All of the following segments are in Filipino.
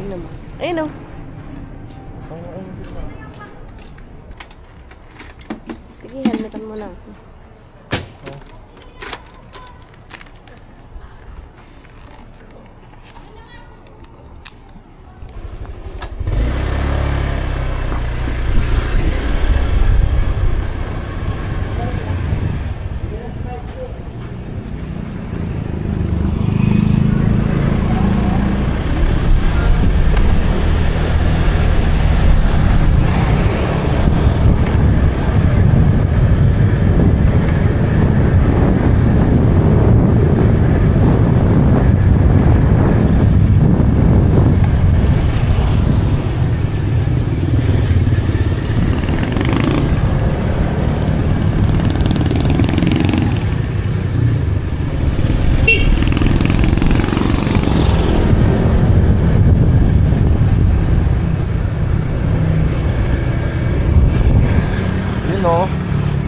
naman. Ayun o. Sige, helmetan mo na.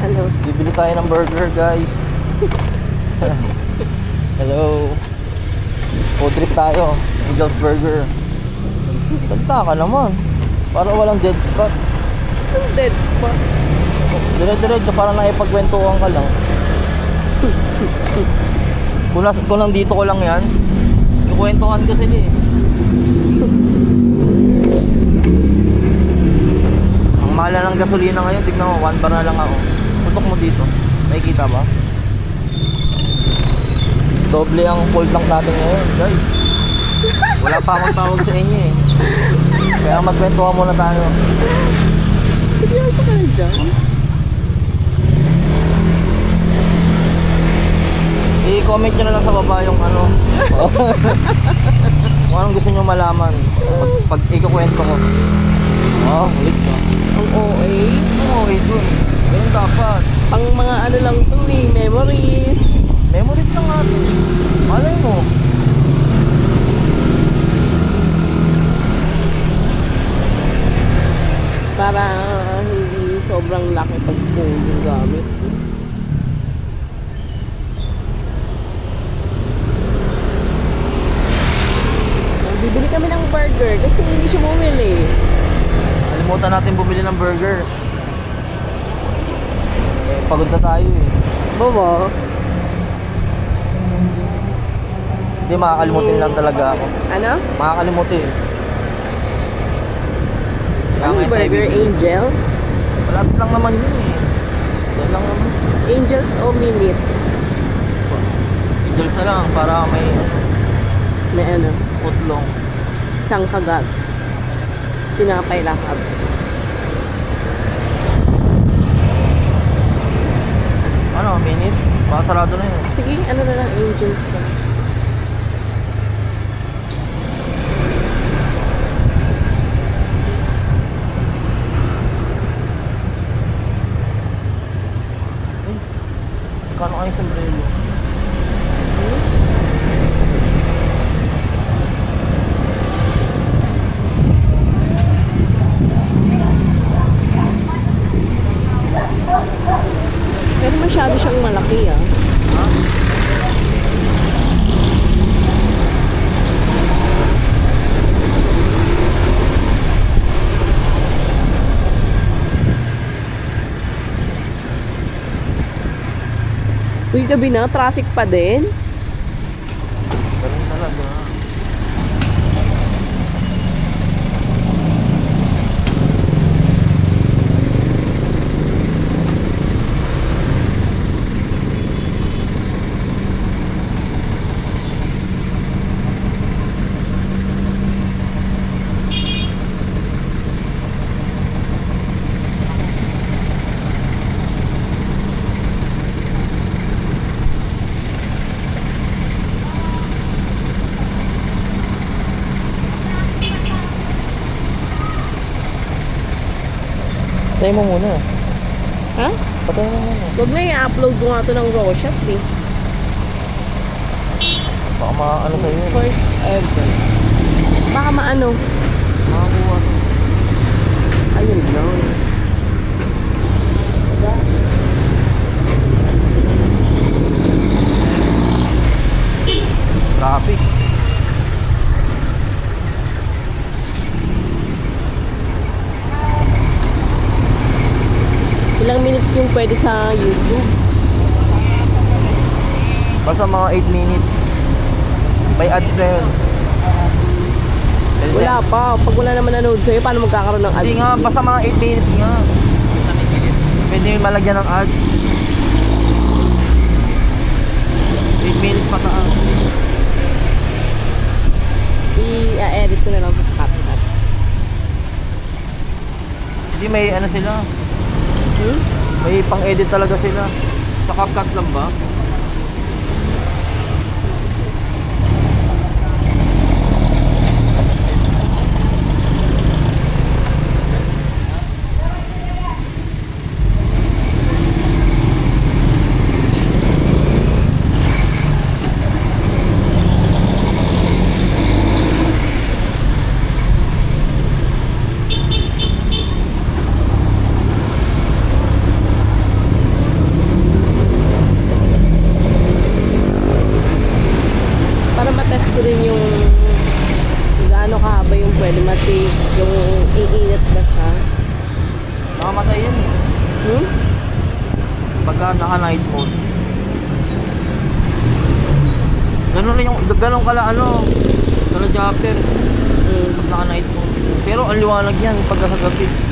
Hello. Bibili tayo ng burger, guys. Hello. Food trip tayo. Angel's Burger. Tanda ka naman. Para walang dead spot. Ang dead spot. Dire-diretso para naipagkwentuhan ka lang. Kung nandito ko lang yan, ikwentuhan ko sila eh. Ang mahal na ng gasolina ngayon, tignan mo, 1 bar na lang ako. Tutok mo dito, nakikita ba? Doble ang full tank natin ngayon, guys. Wala pa akong tawag sa inyo eh. Kaya magkwentuhan muna tayo. Seryoso ka na dyan? I-comment nyo na lang sa baba yung ano. Kung anong gusto nyo malaman pag ikukwento ko. Oh, ulit ka. Ang OA. Okay dun. Ganyan dapat. Pang mga ano lang to eh, memories. Memories lang natin. Malay mo. Para hindi sobrang laki pag phone yung gamit. Bibili kami ng burger kasi hindi siya bumili. Kalimutan natin bumili ng burger. Pagod na tayo eh. Baba. Hindi, makakalimutin lang talaga ako. Ano? Makakalimutin. Ano burger? Angels? Malapit lang naman yun eh. Yan lang naman. Angels o Minute? Angels na lang para may May ano? putlong. Isang kagat. Tinapay lahat. Ano, minute? Baka sarado na yun. Sige, ano na lang, Angels na. Kano kayo sombrero? Pero masyado siyang malaki ah. Ha? Uy, gabi na, traffic pa din. Ganun talaga. Patay mo muna. Ha? Patay mo muna. Huwag na i-upload ko nga ito ng raw shot eh. Baka maano sa'yo yun. First ever. Baka maano. Makakuha to. Ayun lang. Traffic. pwede sa YouTube. Basta mga 8 minutes. May ads na yun. Wala pa. Pag wala naman nanood sa'yo, paano magkakaroon ng ads? Hindi nga, basta mga 8 minutes nga. Pwede yung malagyan ng ads. 8 minutes pataas. I-edit ko na lang sa CapCut. Hindi, may ano sila. Hmm? May pang-edit talaga sila. Sa CapCut lang ba? Para matest ko rin yung gaano kahaba yung pwede matake, yung iinit ba siya. Nakamatay yun eh. Hmm? Pagka naka-night mode. Ganun rin yung, ganun kala ano, kala Japper. Hmm. Pag naka-night mode. Pero ang liwanag yan pagka sa gabi.